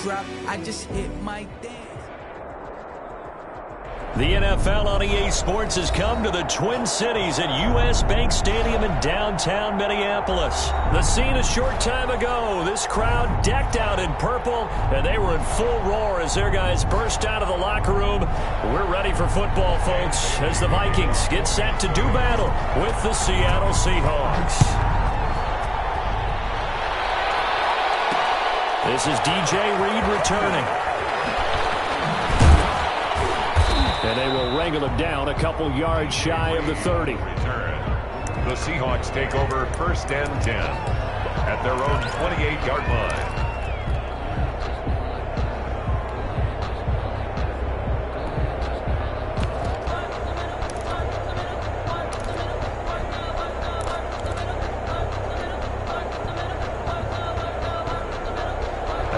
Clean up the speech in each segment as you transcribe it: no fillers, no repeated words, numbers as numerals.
drop, I just hit my dance. The NFL on EA Sports has come to the Twin Cities at US Bank Stadium in downtown Minneapolis. The scene a short time ago, this crowd decked out in purple, and they were in full roar as their guys burst out of the locker room. We're ready for football, folks, as the Vikings get set to do battle with the Seattle Seahawks. This is DJ Reed returning. And they will wrangle him down a couple yards shy of the 30. The Seahawks take over 1st and 10 at their own 28-yard line.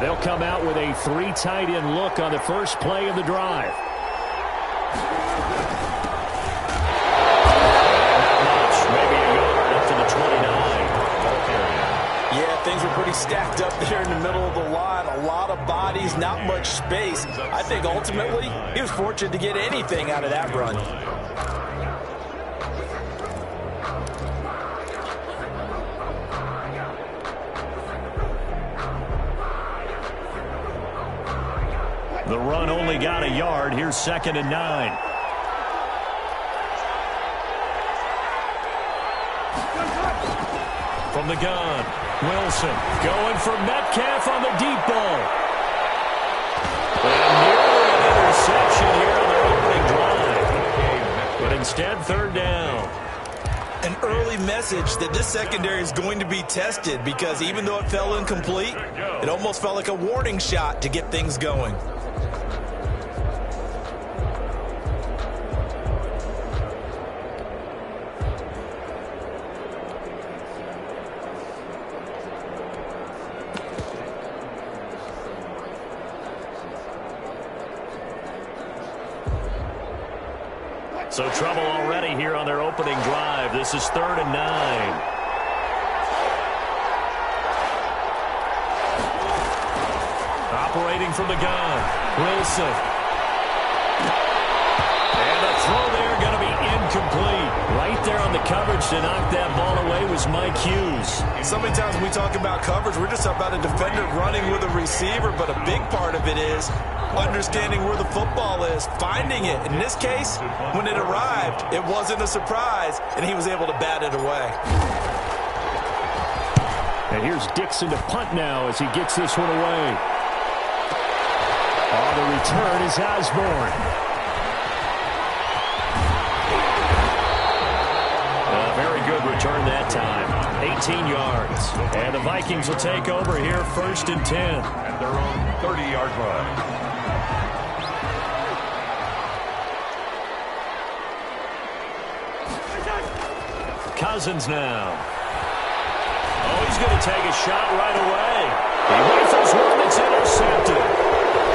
They'll come out with a 3 tight end look on the first play of the drive. Things were pretty stacked up there in the middle of the line. A lot of bodies, not much space. I think ultimately he was fortunate to get anything out of that run. The run only got a yard. Here's 2nd and 9. From the gun, Wilson going for Metcalf on the deep ball. And nearly an interception here on their opening drive. But instead, 3rd down. An early message that this secondary is going to be tested, because even though it fell incomplete, it almost felt like a warning shot to get things going. So trouble already here on their opening drive. This is 3rd and 9. Operating from the gun, Wilson. And the throw there going to be incomplete. Right there on the coverage to knock that ball away was Mike Hughes. So many times when we talk about coverage, we're just about a defender running with a receiver, but a big part of it is understanding where the football is, finding it. In this case, when it arrived, it wasn't a surprise, and he was able to bat it away. And here's Dixon to punt now as he gets this one away. On the return is Osborne. A very good return that time. 18 yards. And the Vikings will take over here 1st and 10. At their own 30-yard line. Cousins now. Oh, he's going to take a shot right away. He rifles one that's intercepted.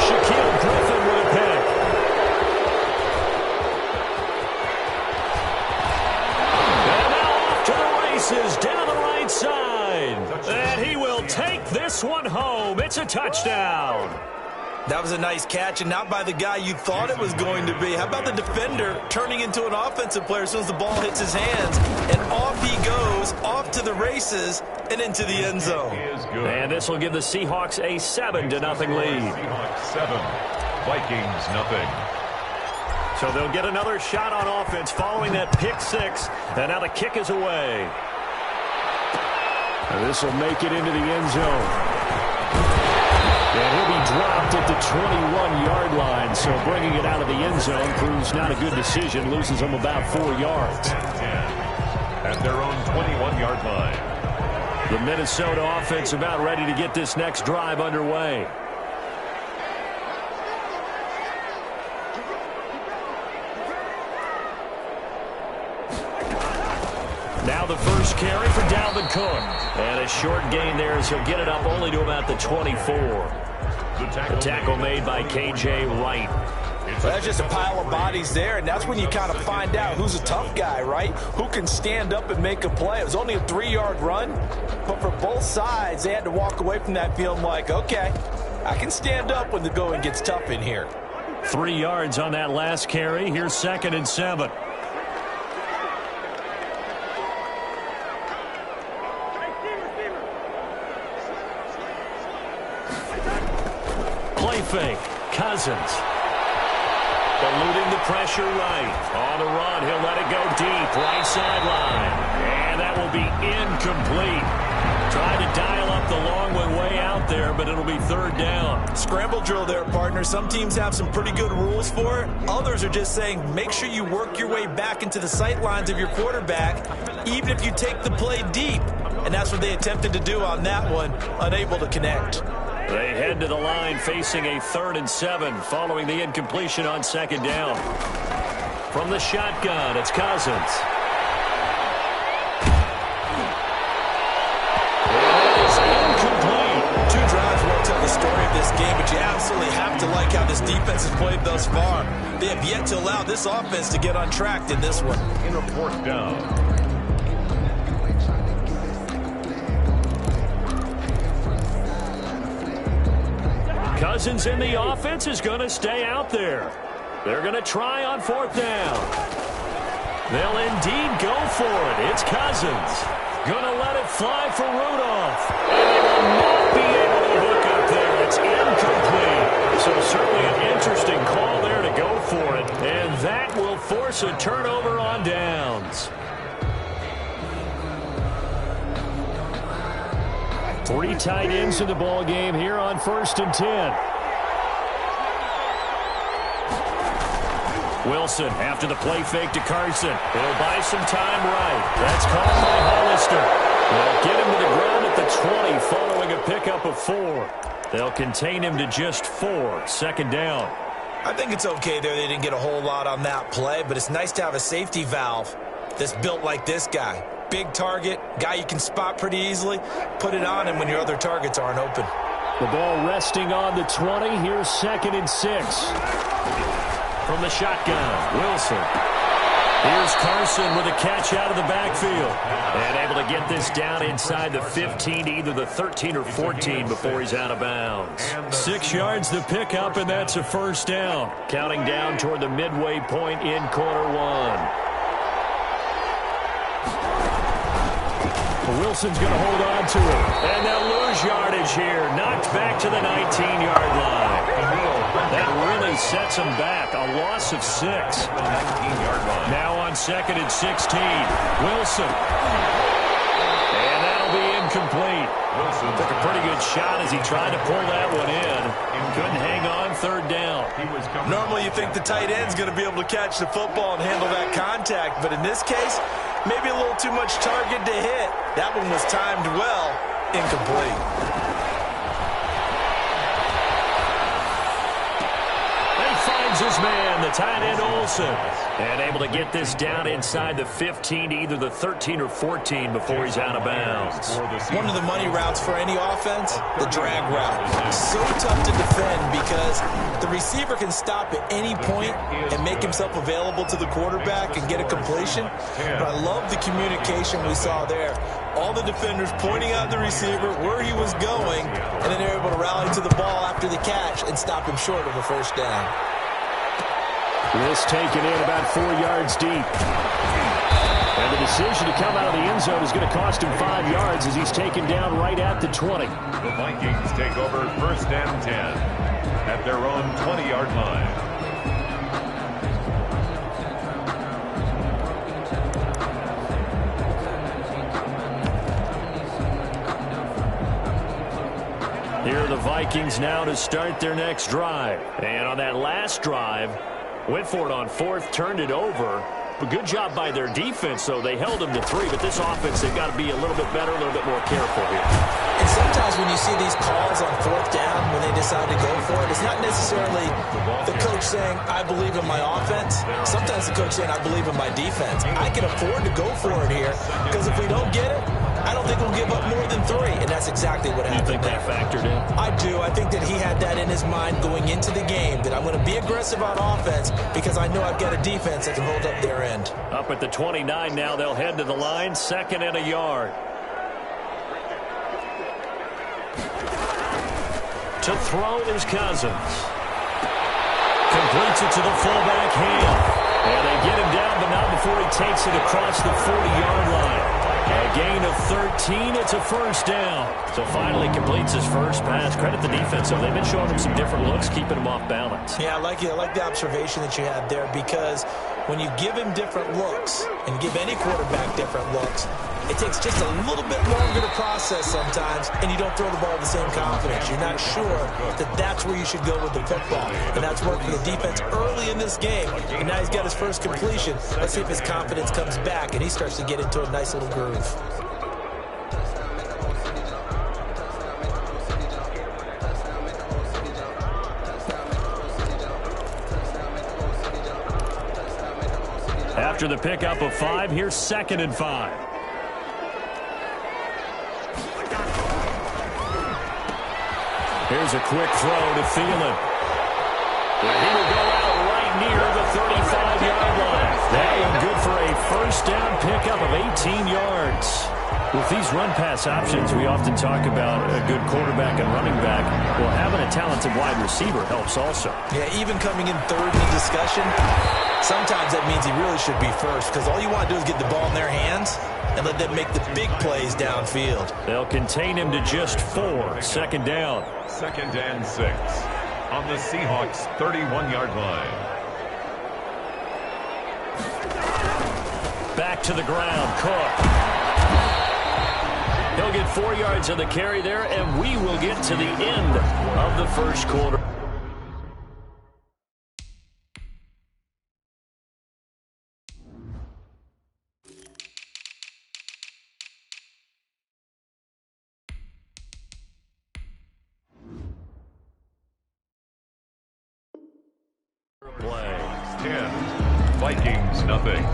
Shaquille Griffin with a pick. And now off to the races down the right side. And he will take this one home. It's a touchdown. That was a nice catch, and not by the guy you thought it was going to be. How about the defender turning into an offensive player as soon as the ball hits his hands? And off he goes, off to the races, and into the end zone. And this will give the Seahawks a 7-0 lead. Seahawks 7, Vikings nothing. So they'll get another shot on offense following that pick 6, and now the kick is away. And this will make it into the end zone. And he'll be dropped at the 21-yard line, so bringing it out of the end zone proves not a good decision, loses them about 4 yards. At their own 21-yard line. The Minnesota offense about ready to get this next drive underway. Now the first carry for Dalvin Cook. And a short gain there as he'll get it up only to about the 24. The tackle made by K.J. Wright. Well, that's just a pile of bodies there, and that's when you kind of find out who's a tough guy, right? Who can stand up and make a play. It was only a 3-yard run, but for both sides, they had to walk away from that feeling like, okay, I can stand up when the going gets tough in here. 3 yards on that last carry. Here's 2nd and 7. Play fake. Cousins. Eluding the pressure right. On the run, he'll let it go deep. Right sideline. And that will be incomplete. Trying to dial up the long one way out there, but it'll be 3rd down. Scramble drill there, partner. Some teams have some pretty good rules for it. Others are just saying make sure you work your way back into the sight lines of your quarterback, even if you take the play deep. And that's what they attempted to do on that one, unable to connect. They head to the line facing a 3rd and 7 following the incompletion on 2nd down. From the shotgun, it's Cousins. The story of this game, but you absolutely have to like how this defense has played thus far. They have yet to allow this offense to get untracked in this one. In a 4th down. Cousins in the offense is going to stay out there. They're going to try on 4th down. They'll indeed go for it. It's Cousins. Going to let it fly for Rudolph. And they will not be able to hook up there. It's incomplete. So certainly an interesting call there to go for it. And that will force a turnover on downs. 3 tight ends in the ball game here on 1st and 10. Wilson after the play fake to Carson. He'll buy some time right. That's called by Hollister. They'll get him to the ground at the 20 following a pickup of 4. They'll contain him to just 4. 2nd down. I think it's okay there. They didn't get a whole lot on that play, but it's nice to have a safety valve that's built like this guy. Big target, guy you can spot pretty easily. Put it on him when your other targets aren't open. The ball resting on the 20. Here's 2nd and 6. From the shotgun, Wilson. Here's Carson with a catch out of the backfield. And able to get this down inside the 15 to either the 13 or 14 before he's out of bounds. 6 yards the pickup, and that's a 1st down. Counting down toward the midway point in quarter 1. Wilson's going to hold on to it. And they'll lose yardage here. Knocked back to the 19-yard line. That really sets them back. A loss of 6. 19-yard line. Now on 2nd and 16. Wilson. And that'll be incomplete. Wilson took a pretty good shot as he tried to pull that one in. Couldn't hang on. 3rd down. Normally you think the tight end's going to be able to catch the football and handle that contact, but in this case, maybe a little too much target to hit. That one was timed well. Incomplete. And he finds his man, the tight end Olsen. And able to get this down inside the 15 to either the 13 or 14 before he's out of bounds. One of the money routes for any offense, the drag route. So tough to defend because the receiver can stop at any point and make himself available to the quarterback and get a completion. But I love the communication we saw there. All the defenders pointing out the receiver where he was going, and then they're able to rally to the ball after the catch and stop him short of a 1st down. This taken in about 4 yards deep. And the decision to come out of the end zone is going to cost him 5 yards as he's taken down right at the 20. The Vikings take over 1st and 10 at their own 20-yard line. Here are the Vikings now to start their next drive. And on that last drive, went for it on 4th, turned it over. But good job by their defense, though. They held them to 3, but this offense, they've got to be a little bit better, a little bit more careful here. And sometimes when you see these calls on 4th down, when they decide to go for it, it's not necessarily the coach saying, I believe in my offense. Sometimes the coach saying, I believe in my defense. I can afford to go for it here, because if we don't get it, I don't think we'll give up more than 3, and that's exactly what happened. You think that factored in? I do. I think that he had that in his mind going into the game, that I'm going to be aggressive on offense because I know I've got a defense that can hold up their end. Up at the 29 now, they'll head to the line, 2nd and a yard. To throw is Cousins. Completes it to the fullback, Hill. And they get him down, but not before he takes it across the 40-yard line. A gain of 13. It's a first down. So finally completes his first pass. Credit the defense. So they've been showing him some different looks, keeping him off balance. Yeah, I like it. I like the observation that you had there, because when you give him different looks and give any quarterback different looks, it takes just a little bit longer to process sometimes, and you don't throw the ball with the same confidence. You're not sure that that's where you should go with the football. And that's worked for the defense early in this game. And now he's got his first completion. Let's see if his confidence comes back and he starts to get into a nice little groove. After the pickup of 5, here's 2nd and 5. Here's a quick throw to Thielen. And he will go out right near the 35-yard line. That one good for a first down pickup of 18 yards. With these run-pass options, we often talk about a good quarterback and running back. Well, having a talented wide receiver helps also. Yeah, even coming in third in the discussion, sometimes that means he really should be first, because all you want to do is get the ball in their hands and let them make the big plays downfield. They'll contain him to just 4. 2nd down. 2nd and 6 on the Seahawks' 31-yard line. Back to the ground, Cook. He'll get 4 yards on the carry there, and we will get to the end of the first quarter. Play 10, Vikings nothing.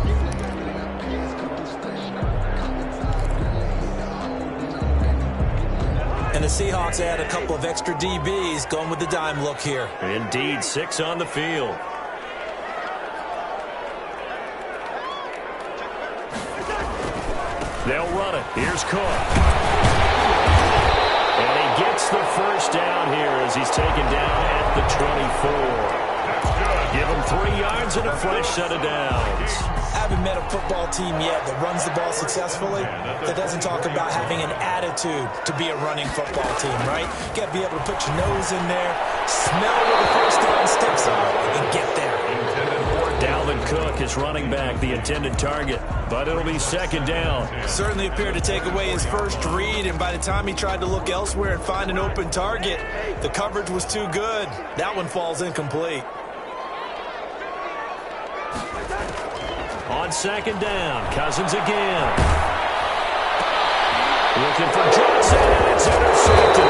And the Seahawks add a couple of extra DBs, going with the dime look here. Indeed, 6 on the field. They'll run it. Here's Cook. And he gets the first down here as he's taken down at the 24. Give him 3 yards and a fresh set of downs. I haven't met a football team yet that runs the ball successfully that doesn't talk about having an attitude to be a running football team, right? You got to be able to put your nose in there, smell where the first down sticks are, and get there. Dalvin Cook is running back, the intended target, but it'll be 2nd down. Certainly appeared to take away his first read, and by the time he tried to look elsewhere and find an open target, the coverage was too good. That one falls incomplete. On 2nd down, Cousins again. Looking for Johnson, and it's intercepted.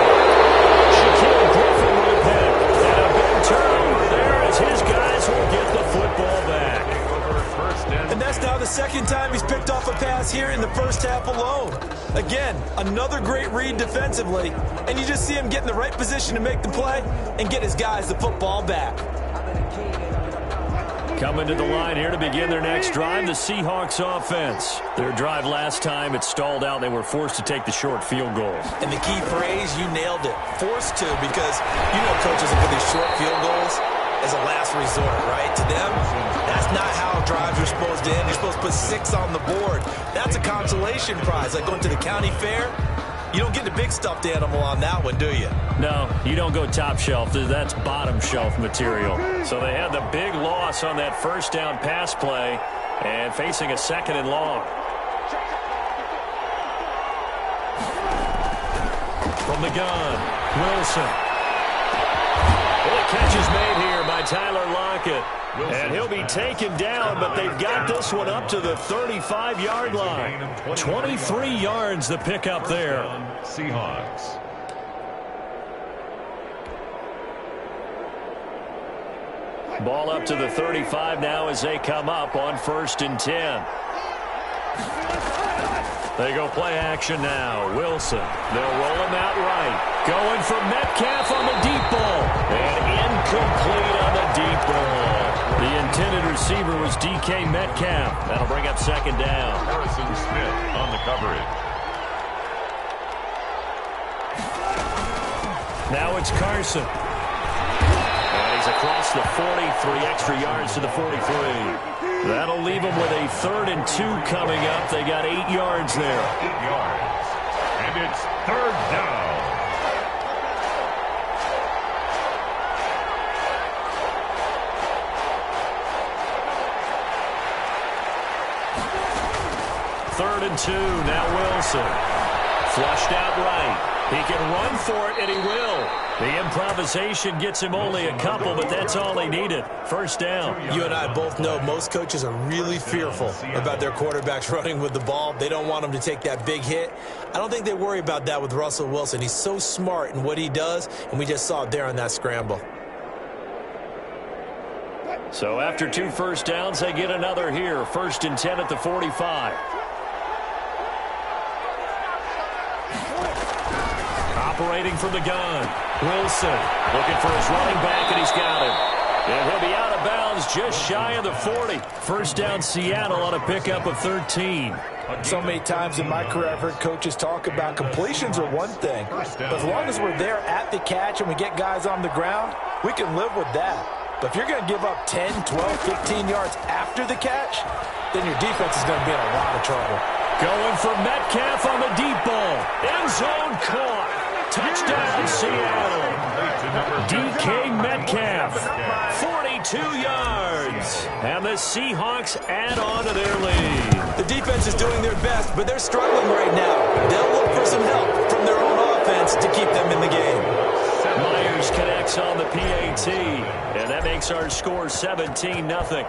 Shaquille Griffin with a pick. And a big turnover there as his guys will get the football back. And that's now the 2nd time he's picked off a pass here in the first half alone. Again, another great read defensively, and you just see him get in the right position to make the play and get his guys the football back. Coming to the line here to begin their next drive, the Seahawks offense. Their drive last time, it stalled out. They were forced to take the short field goal. And the key phrase, you nailed it. Forced to, because you know coaches look at these short field goals as a last resort, right? To them, that's not how drives are supposed to end. You're supposed to put 6 on the board. That's a consolation prize, like going to the county fair. You don't get the big stuffed animal on that one, do you? No, you don't go top shelf. That's bottom shelf material. So they had the big loss on that first down pass play and facing a 2nd and long. From the gun, Wilson. Well, the catch is made here by Tyler Lockett. And he'll be taken down, but they've got this one up to the 35-yard line. 23 yards the pickup there. Seahawks. Ball up to the 35 now as they come up on 1st and 10. They go play action now. Wilson. They'll roll him out right. Going for Metcalf on the deep ball. And incomplete on the deep ball. The intended receiver was DK Metcalf. That'll bring up 2nd down. Harrison Smith on the coverage. Now it's Carson. And he's across the 40, 3 extra yards to the 43. That'll leave them with a 3rd and 2 coming up. They got 8 yards there. 8 yards. And it's 3rd down. Third and 2, now Wilson. Flushed out right. He can run for it, and he will. The improvisation gets him only a couple, but that's all he needed. First down. You and I both know most coaches are really fearful about their quarterbacks running with the ball. They don't want them to take that big hit. I don't think they worry about that with Russell Wilson. He's so smart in what he does, and we just saw it there on that scramble. So after 2 first downs, they get another here. 1st and 10 at the 45. Operating from the gun. Wilson looking for his running back, and he's got him. And he'll be out of bounds just shy of the 40. First down Seattle on a pickup of 13. So many times in my career I've heard coaches talk about completions are one thing. But as long as we're there at the catch and we get guys on the ground, we can live with that. But if you're going to give up 10, 12, 15 yards after the catch, then your defense is going to be in a lot of trouble. Going for Metcalf on the deep ball. End zone caught. Touchdown, Seattle. DK Metcalf, 42 yards. And the Seahawks add on to their lead. The defense is doing their best, but they're struggling right now. They'll look for some help from their own offense to keep them in the game. Myers connects on the PAT, and that makes our score 17-0.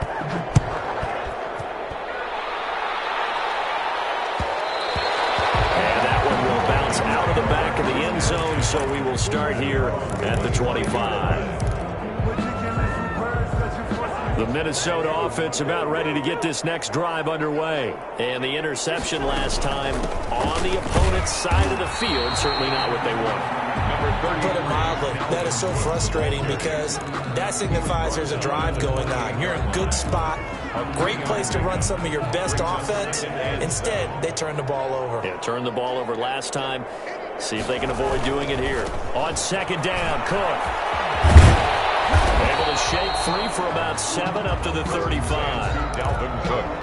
Out of the back of the end zone, so we will start here at the 25. The Minnesota offense about ready to get this next drive underway. And the interception last time on the opponent's side of the field, certainly not what they wanted. Put it mildly, that is so frustrating because that signifies there's a drive going on. You're in a good spot, a great place to run some of your best offense. Instead, they turn the ball over. Yeah, turned the ball over last time. See if they can avoid doing it here. On 2nd down, Cook. Able to shake free for about 7 up to the 35.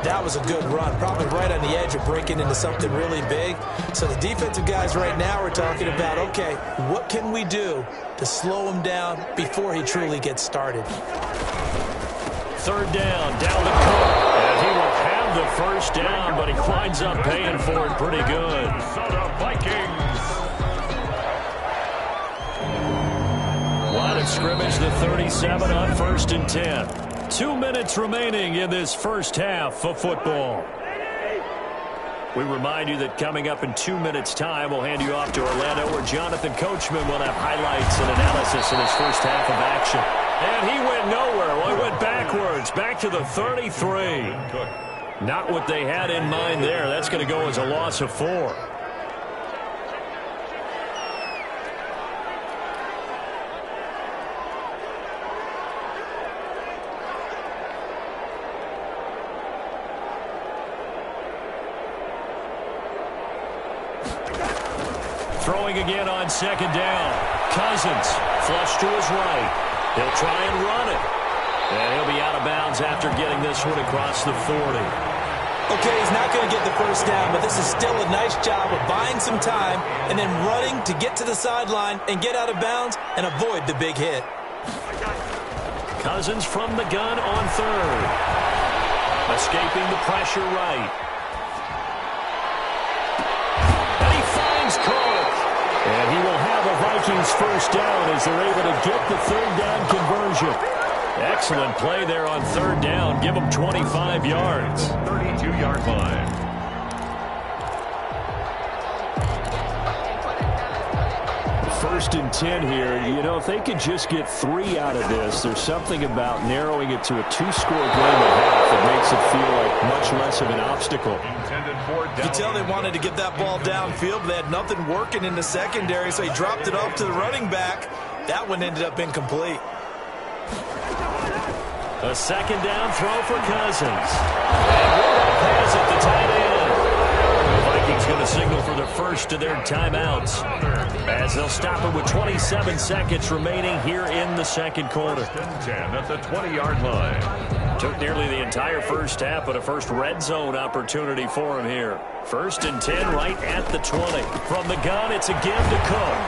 That was a good run, probably right on the edge of breaking into something really big. So the defensive guys right now are talking about, okay, what can we do to slow him down before he truly gets started? 3rd down, down to Cook. And he will have the first down, but he winds up paying for it pretty good. Minnesota Vikings. Line of scrimmage, the 37 on 1st and 10. 2 minutes remaining in this first half of football. We remind you that coming up in 2 minutes' time, we'll hand you off to Orlando, where Jonathan Coachman will have highlights and analysis in his first half of action. And he went nowhere. Well, he went backwards, back to the 33. Not what they had in mind there. That's going to go as a loss of 4. Throwing again on 2nd down. Cousins, flush to his right. He'll try and run it. And he'll be out of bounds after getting this one across the 40. Okay, he's not going to get the first down, but this is still a nice job of buying some time and then running to get to the sideline and get out of bounds and avoid the big hit. Cousins from the gun on 3rd. Escaping the pressure right. And he finds Cook. And he will have a Vikings first down as they're able to get the 3rd down conversion. Excellent play there on 3rd down. Give them 25 yards. 32-yard line. First and 10 here. You know, if they could just get 3 out of this, there's something about narrowing it to a 2-score game at half that makes it feel like much less of an obstacle. You can tell they wanted to get that ball downfield, but they had nothing working in the secondary, so he dropped it off to the running back. That one ended up incomplete. A 2nd down throw for Cousins. And Rudolph has it, the tight end. The Vikings going to signal for the first of their timeouts as they'll stop it with 27 seconds remaining here in the second quarter. 10 at the 20-yard line. Took nearly the entire first half, but a first red zone opportunity for him here. 1st and 10 right at the 20. From the gun, it's a give to Cook.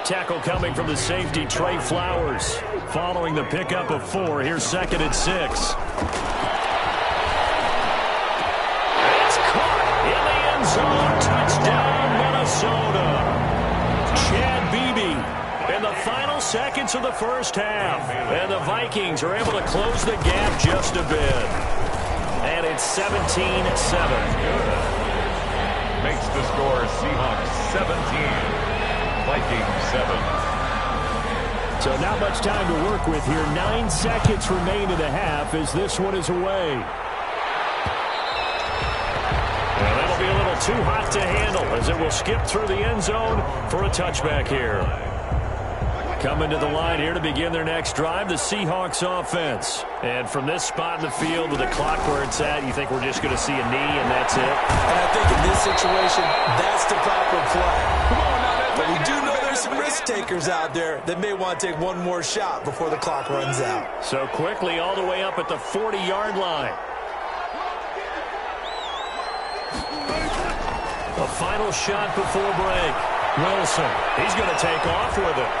Tackle coming from the safety, Trey Flowers. Following the pickup of 4, here's 2nd and 6. It's caught in the end zone. Touchdown, Minnesota. Chad Beebe in the final seconds of the first half. And the Vikings are able to close the gap just a bit. And it's 17-7. Makes the score Seahawks 17. Vikings 7. So not much time to work with here. 9 seconds remain in the half as this one is away. Well, that'll be a little too hot to handle as it will skip through the end zone for a touchback here. Coming to the line here to begin their next drive, the Seahawks offense. And from this spot in the field with the clock where it's at, you think we're just going to see a knee and that's it? And I think in this situation, that's the proper play. But we do know there's some risk takers out there that may want to take one more shot before the clock runs out. So quickly all the way up at the 40-yard line. A final shot before break. Wilson, he's going to take off with it.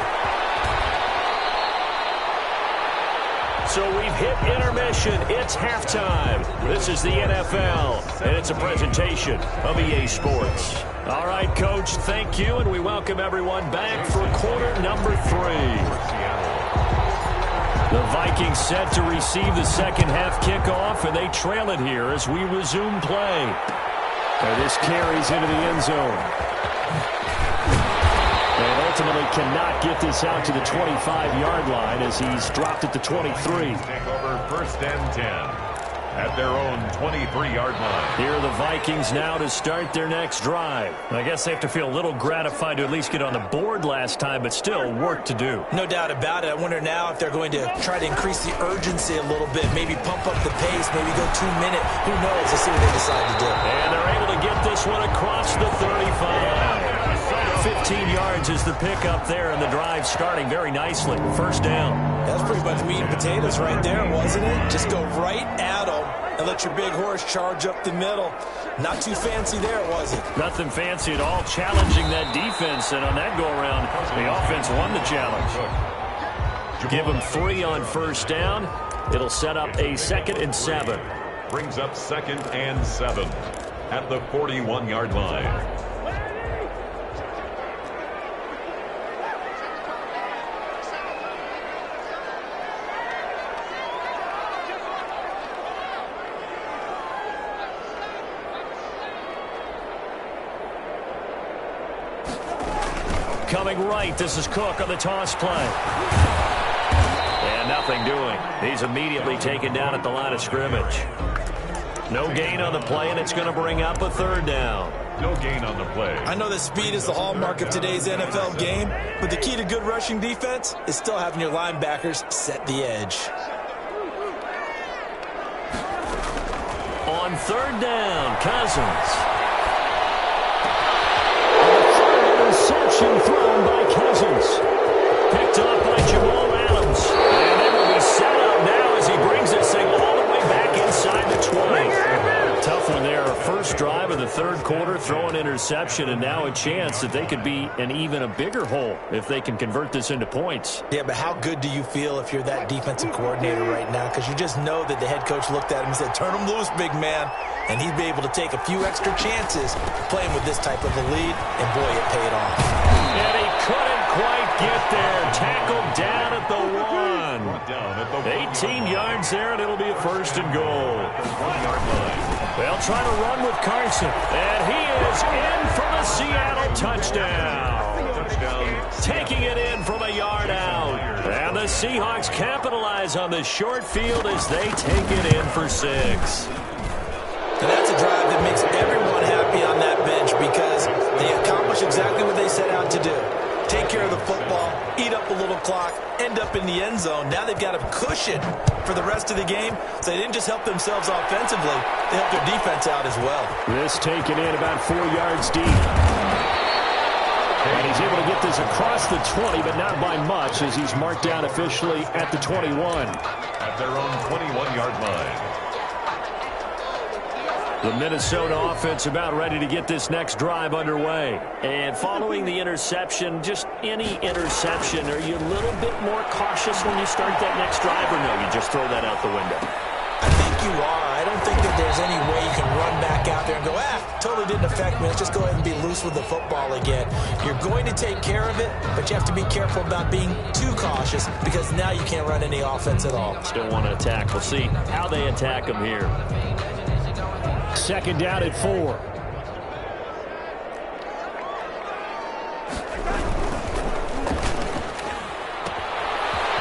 So we've hit intermission. It's halftime. This is the NFL, and it's a presentation of EA Sports. All right, Coach, thank you, and we welcome everyone back for quarter number 3. The Vikings set to receive the second half kickoff, and they trail it here as we resume play. And this carries into the end zone. And ultimately cannot get this out to the 25-yard line as he's dropped at the 23. Take over 1st and 10 at their own 23-yard line. Here are the Vikings now to start their next drive. I guess they have to feel a little gratified to at least get on the board last time, but still work to do. No doubt about it. I wonder now if they're going to try to increase the urgency a little bit, maybe pump up the pace, maybe go 2-minute. Who knows? Let's see what they decide to do. And they're able to get this one across the 35. 15 yards is the pickup there, and the drive starting very nicely. First down. That's pretty much meat and potatoes right there, wasn't it? Just go right at them and let your big horse charge up the middle. Not too fancy there, was it? Nothing fancy at all, challenging that defense, and on that go-around, the offense won the challenge. Give them 3 on first down. It'll set up a 2nd and 7. Brings up 2nd and 7 at the 41-yard line. Coming right, this is Cook on the toss play. And nothing doing. He's immediately taken down at the line of scrimmage. No gain on the play, and it's going to bring up a 3rd down. No gain on the play. I know that speed is the hallmark of today's NFL game, but the key to good rushing defense is still having your linebackers set the edge. On 3rd down, Cousins. Interception thrown by Cousins. Picked up by Jamal Adams. And they will be set up now as he brings this thing all the way back inside the 20. Tough one there. First drive of the 3rd quarter, throw an interception, and now a chance that they could be an even a bigger hole if they can convert this into points. Yeah, but how good do you feel if you're that defensive coordinator right now? Because you just know that the head coach looked at him and said, turn him loose, big man. And he'd be able to take a few extra chances playing with this type of a lead, and boy, it paid off. And he couldn't quite get there. Tackled down at the 1. 18 yards there, and it'll be a 1st and goal. They'll try to run with Carson, and he is in for the Seattle touchdown. Taking it in from a yard out. And the Seahawks capitalize on the short field as they take it in for 6. And that's a drive that makes everyone happy on that bench because they accomplish exactly what they set out to do. take care of the football, eat up a little clock, end up in the end zone. Now they've got a cushion for the rest of the game. So they didn't just help themselves offensively, they helped their defense out as well. This taken in about 4 yards deep. And he's able to get this across the 20, but not by much, as he's marked down officially at the 21. At their own 21-yard line. The Minnesota offense about ready to get this next drive underway. And following the interception, just any interception, are you a little bit more cautious when you start that next drive, or no, you just throw that out the window? I think you are. I don't think that there's any way you can run back out there and go, totally didn't affect me. Let's just go ahead and be loose with the football again. You're going to take care of it, but you have to be careful about being too cautious because now you can't run any offense at all. Still want to attack. We'll see how they attack them here. Second down at 4.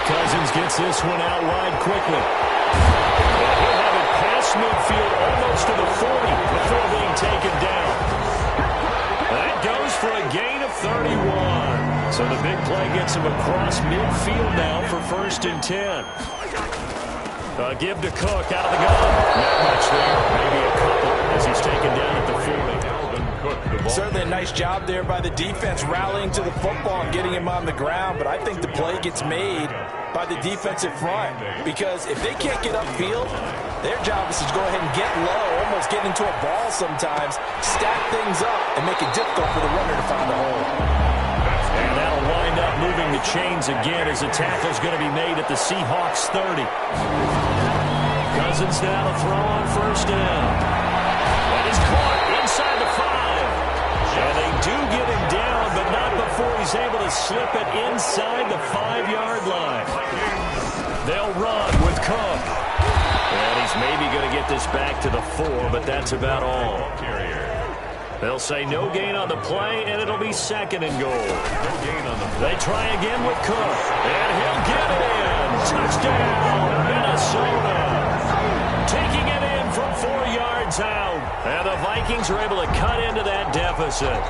Cousins gets this one out wide quickly. And he'll have it past midfield almost to the 40 before being taken down. That goes for a gain of 31. So the big play gets him across midfield now for 1st and 10. Give to Cook out of the gun. Not much there. Maybe a couple as he's taken down at the 40. Certainly a nice job there by the defense rallying to the football and getting him on the ground, but I think the play gets made by the defensive front because if they can't get upfield, their job is to go ahead and get low, almost get into a ball sometimes, stack things up, and make it difficult for the runner to find the hole. And that'll wind up moving the chains again as a tackle's going to be made at the Seahawks 30. Cousins now to throw on 1st down. That is caught inside the 5. And they do get him down, but not before he's able to slip it inside the 5-yard line. They'll run with Cook. And he's maybe going to get this back to the 4, but that's about all. They'll say no gain on the play, and it'll be 2nd and goal. They try again with Cook, and he'll get it in. Touchdown, Minnesota. Taking it in from 4 yards out. And the Vikings are able to cut into that deficit.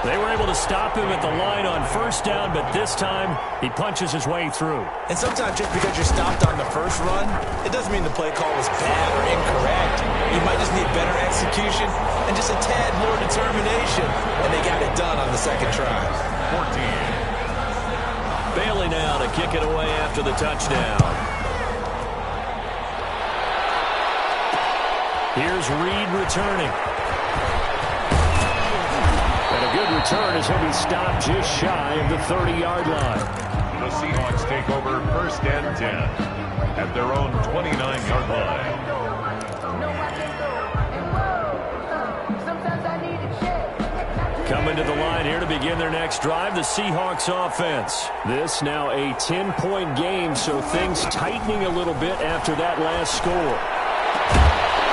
They were able to stop him at the line on 1st down, but this time he punches his way through. And sometimes just because you're stopped on the first run, it doesn't mean the play call was bad or incorrect. You might just need better execution and just a tad more determination, and they got it done on the 2nd try. 14. Bailey now to kick it away after the touchdown. Here's Reed returning. And a good return as he'll be stopped just shy of the 30-yard line. The Seahawks take over 1st and 10 at their own 29-yard line. Coming to the line here to begin their next drive, the Seahawks offense. This now a 10-point game, so things tightening a little bit after that last score.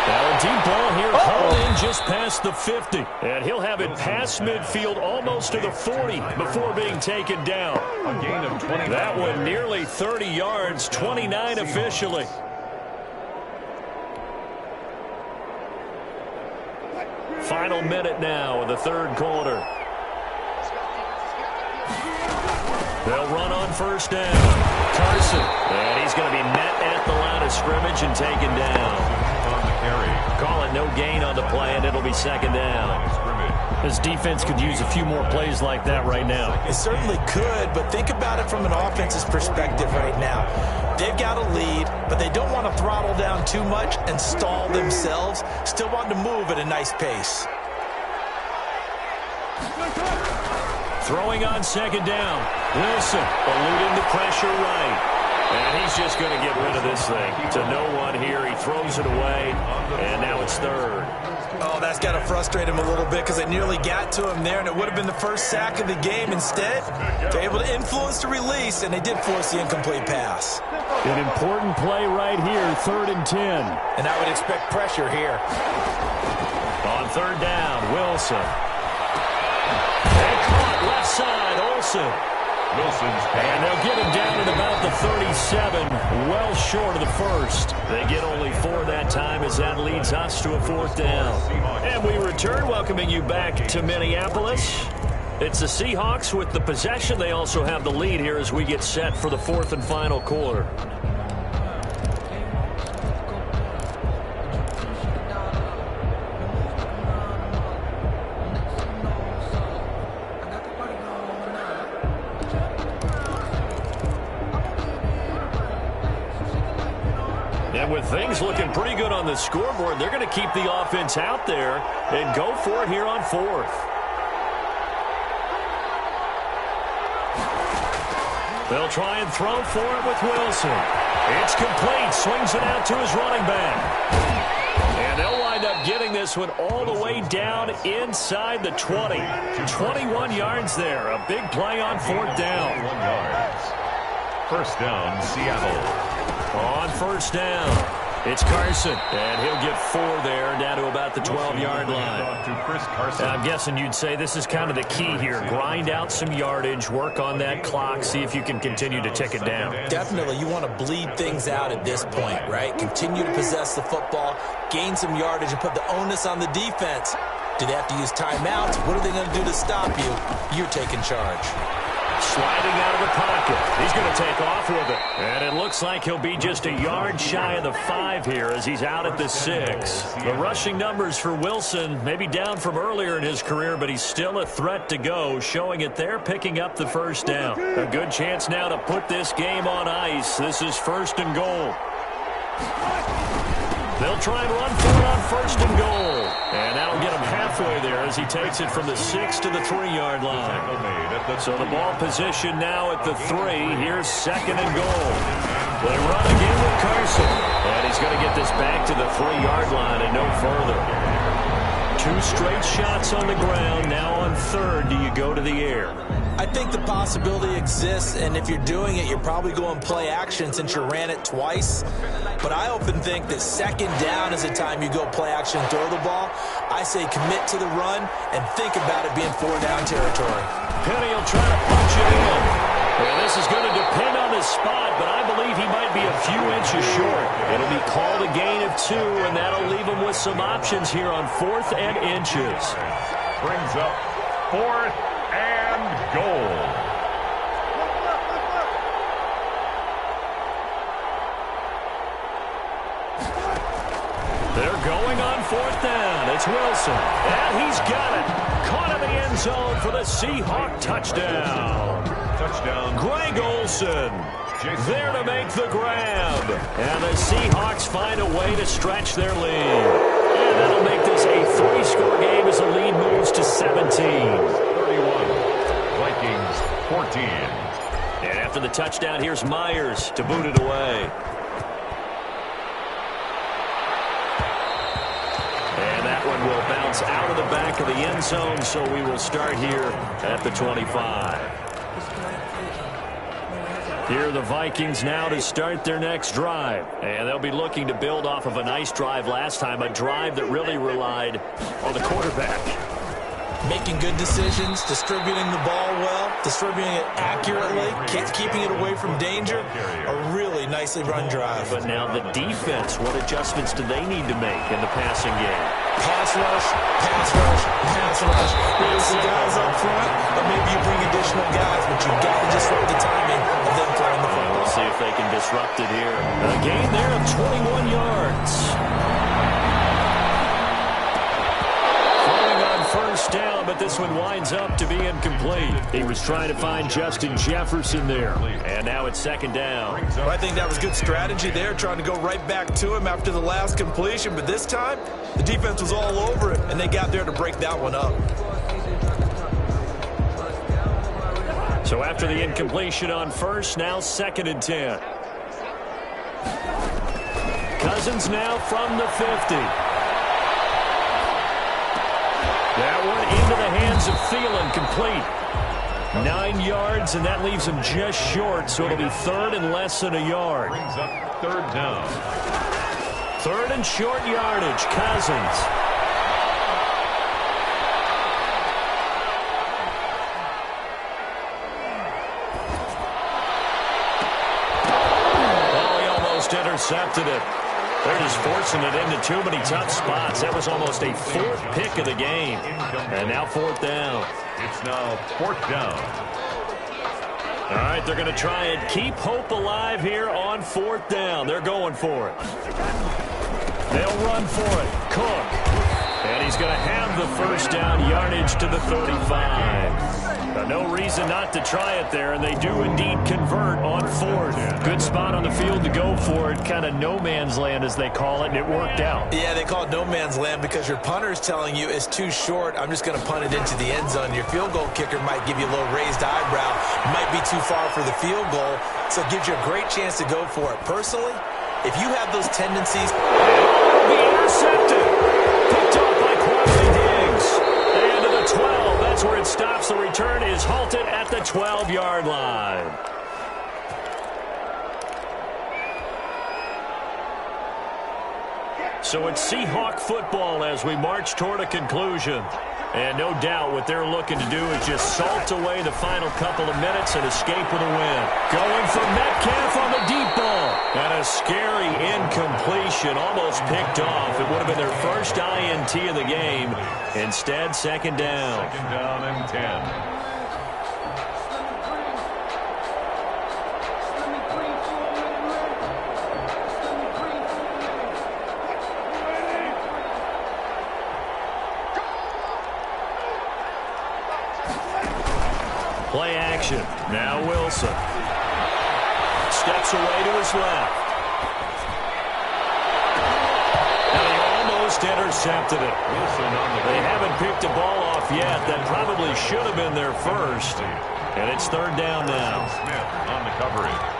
Now a deep ball here, hauled in just past the 50. And he'll have it past midfield almost to the 40 before being taken down. A gain of 20. That one nearly 30 yards, 29 officially. Final minute now in the 3rd quarter. They'll run on 1st down. Carson. And he's going to be met at the line of scrimmage and taken down. Call it no gain on the play, and it'll be 2nd down. This defense could use a few more plays like that right now. It certainly could, but think about it from an offense's perspective right now. They've got a lead, but they don't want to throttle down too much and stall themselves. Still want to move at a nice pace. Throwing on 2nd down. Wilson eluding the pressure right. And he's just going to get rid of this thing to no one here. He throws it away, and now it's 3rd. Oh, that's got to frustrate him a little bit because they nearly got to him there, and it would have been the first sack of the game. Instead, they're able to influence the release, and they did force the incomplete pass. An important play right here, 3rd and 10. And I would expect pressure here. On 3rd down, Wilson. And caught left side, Olsen. And they'll get him down at about the 37, well short of the 1st. They get only 4 that time as that leads us to a 4th down. And we return, welcoming you back to Minneapolis. It's the Seahawks with the possession. They also have the lead here as we get set for the fourth and final quarter. And with things looking pretty good on the scoreboard, they're going to keep the offense out there and go for it here on fourth. They'll try and throw for it with Wilson. It's complete. Swings it out to his running back. And they'll wind up getting this one all the way down inside the 20. 21 yards there. A big play on fourth down. 21 yards. First down, Seattle. On first down, it's Carson, and he'll get 4 there, down to about the 12-yard line. And I'm guessing you'd say this is kind of the key here. Grind out some yardage, work on that clock, see if you can continue to tick it down. Definitely, you want to bleed things out at this point, right? Continue to possess the football, gain some yardage, and put the onus on the defense. Do they have to use timeouts? What are they going to do to stop you? You're taking charge. Sliding out of the pocket. He's going to take off with it. And it looks like he'll be just a yard shy of the 5 here as he's out at the 6. The rushing numbers for Wilson maybe down from earlier in his career, but he's still a threat to go, showing it there, picking up the first down. A good chance now to put this game on ice. This is first and goal. They'll try and run for it on first and goal. And that'll get him halfway there as he takes it from the 6 to the 3-yard line. So the ball position now at the 3. Here's second and goal. They run again with Carson. And he's going to get this back to the 3-yard line and no further. 2 straight shots on the ground. Now on third, do you go to the air? I think the possibility exists, and if you're doing it, you're probably going play action since you ran it twice. But I often think that second down is the time you go play action and throw the ball. I say commit to the run and think about it being 4-down territory. Penny will try to punch it in. Well, this is going to depend on his spot, but I believe he might be a few inches short. It'll be called a gain of 2, and that'll leave him with some options here on 4th and inches. Brings up 4th and goal. They're going on 4th down. It's Wilson. And he's got it. Caught in the end zone for the Seahawk touchdown. Touchdown. Greg Olsen there to make the grab. And the Seahawks find a way to stretch their lead. And that'll make this a 3-score game as the lead moves to 17. 31. Vikings 14. And after the touchdown, here's Myers to boot it away. And that one will bounce out of the back of the end zone, so we will start here at the 25. Here are the Vikings now to start their next drive. And they'll be looking to build off of a nice drive last time, a drive that really relied on the quarterback. Making good decisions, distributing the ball well, distributing it accurately, keeping it away from danger. A really nicely run drive. But now the defense, what adjustments do they need to make in the passing game? Pass rush, pass rush, pass rush. There's some guys up front, but maybe you bring additional guys, but you've got to disrupt the timing of them throwing the football. We'll see if they can disrupt it here. A gain there of 21 yards. First down, but this one winds up to be incomplete. He was trying to find Justin Jefferson there, and now it's second down. Well, I think that was good strategy there, trying to go right back to him after the last completion, but this time the defense was all over it, and they got there to break that one up. So after the incompletion on first, now second and 10. Cousins now from the 50. That one into the hands of Thielen, complete. 9 yards, and that leaves him just short, so it'll be third and less than a yard. Brings up third down. Third and short yardage, Cousins. Oh, he almost intercepted it. They're just forcing it into too many tough spots. That was almost a fourth pick of the game. And now fourth down. It's now fourth down. All right, they're going to try and keep hope alive here on fourth down. They're going for it. They'll run for it. Cook. And he's going to have the first down, yardage to the 35. No reason not to try it there, and they do indeed convert on fourth. Good spot on the field to go for it, kind of no man's land as they call it, and it worked out. Yeah, they call it no man's land because your punter is telling you it's too short. I'm just going to punt it into the end zone. Your field goal kicker might give you a little raised eyebrow. Might be too far for the field goal, so it gives you a great chance to go for it. Personally, if you have those tendencies... Be intercepted. Picked up by Quadley Diggs. And to the 12. That's where it stops. The return is halted at the 12-yard line. So it's Seahawk football as we march toward a conclusion. And no doubt what they're looking to do is just salt away the final couple of minutes and escape with a win. Going for Metcalf on the deep ball. And a scary incompletion, almost picked off. It would have been their first INT of the game. Instead, second down. Second down and 10. Play action. Now Wilson. Steps away to his left. And he almost intercepted it. They haven't picked a ball off yet. That probably should have been their first. And it's third down now. Smith on the coverage.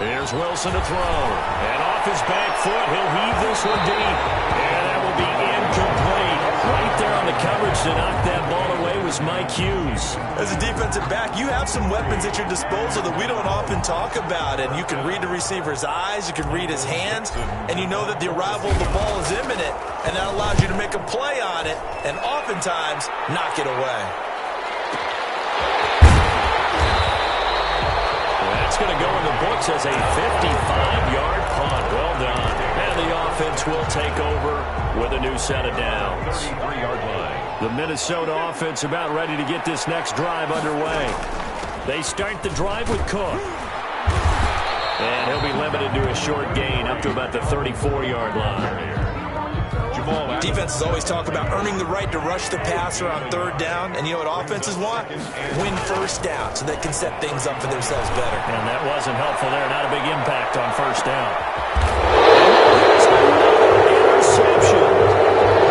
Here's Wilson to throw. And off his back foot, he'll heave this one deep. And that will be incomplete. Right there on the coverage to knock that ball away was Mike Hughes. As a defensive back, you have some weapons at your disposal that we don't often talk about. And you can read the receiver's eyes, you can read his hands, and you know that the arrival of the ball is imminent. And that allows you to make a play on it and oftentimes knock it away. That's going to go in the books as a 55-yard punt. Well done. And the offense will take over with a new set of downs. 33-yard line. The Minnesota offense about ready to get this next drive underway. They start the drive with Cook. And he'll be limited to a short gain up to about the 34-yard line. Defenses always talk about earning the right to rush the passer on third down. And you know what offenses want? Win first down so they can set things up for themselves better. And that wasn't helpful there. Not a big impact on first down. Interception.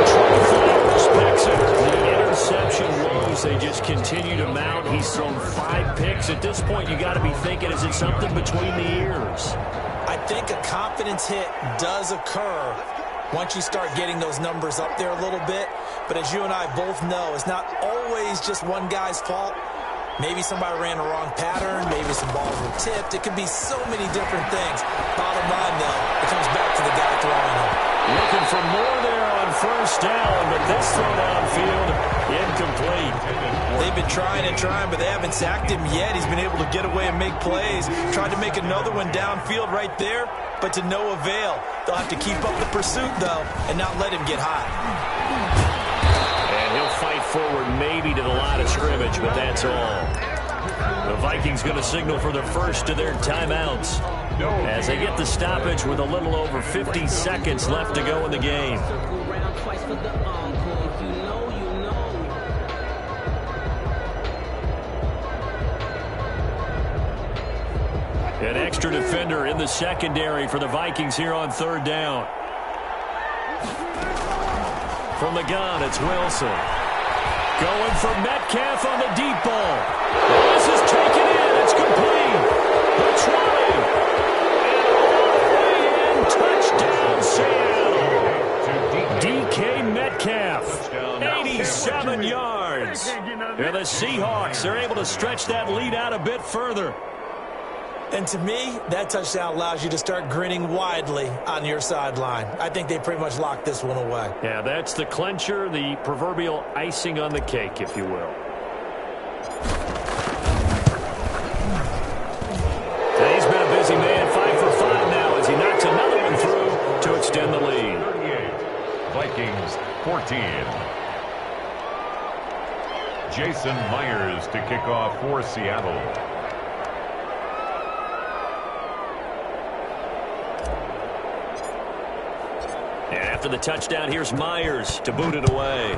Trey Flowers picks it. The interception woes, they just continue to mount. He's thrown 5 picks. At this point, you got to be thinking, is it something between the ears? I think a confidence hit does occur once you start getting those numbers up there a little bit. But as you and I both know, it's not always just one guy's fault. Maybe somebody ran a wrong pattern. Maybe some balls were tipped. It could be so many different things. Bottom line, though, it comes back to the guy throwing them. Looking for more there on first down, but this throw downfield, incomplete. They've been trying and trying, but they haven't sacked him yet. He's been able to get away and make plays. Tried to make another one downfield right there, but to no avail. They'll have to keep up the pursuit, though, and not let him get hot. And he'll fight forward maybe to the line of scrimmage, but that's all. The Vikings going to signal for the first of their timeouts as they get the stoppage with a little over 50 seconds left to go in the game. An extra defender in the secondary for the Vikings here on third down. From the gun, it's Wilson. Going for Metcalf on the deep ball. This is taken in. It's complete. The 20. And all the way in. Touchdown, Seattle. DK Metcalf, 87 yards. Yeah, the Seahawks are able to stretch that lead out a bit further. And to me, that touchdown allows you to start grinning widely on your sideline. I think they pretty much locked this one away. Yeah, that's the clincher, the proverbial icing on the cake, if you will. He's been a busy man, 5 for 5 now as he knocks another one through to extend the lead. 38, Vikings 14. Jason Myers to kick off for Seattle. And after the touchdown, here's Myers to boot it away.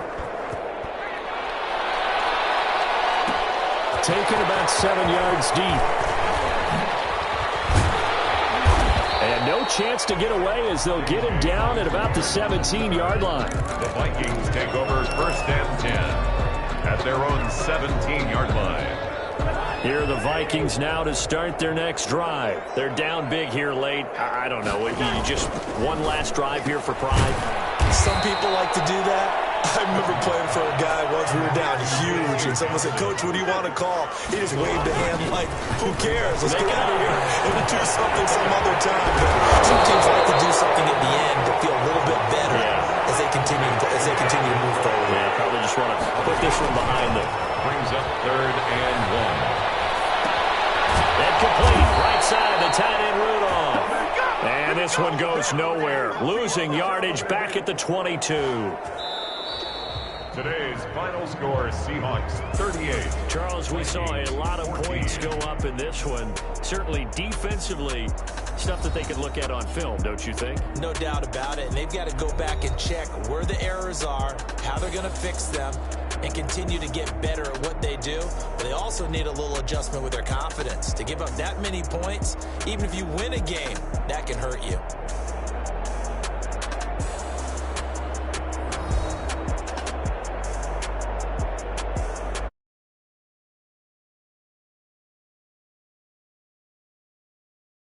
Taken about 7 yards deep. And no chance to get away as they'll get him down at about the 17-yard line. The Vikings take over 1st and 10 at their own 17-yard line. Here are the Vikings now to start their next drive. They're down big here late. I don't know. You just one last drive here for pride? Some people like to do that. I remember playing for a guy once. We were down huge, and someone said, "Coach, what do you want to call?" He just waved a hand like, "Who cares? Let's get out of here and we'll do something some other time." But some teams like to do something at the end to feel a little bit better as they continue to move forward. Yeah, probably just want to put this one behind them. Brings up 3rd and 1. Complete, right side, the tight end Rudolph. And this one goes nowhere. Losing yardage back at the 22. Today's final score, Seahawks 38. Charles, we saw a lot of points go up in this one. Certainly defensively, stuff that they could look at on film, don't you think? No doubt about it. And they've got to go back and check where the errors are, how they're going to fix them, and continue to get better at what they do. But they also need a little adjustment with their confidence. To give up that many points, even if you win a game, that can hurt you.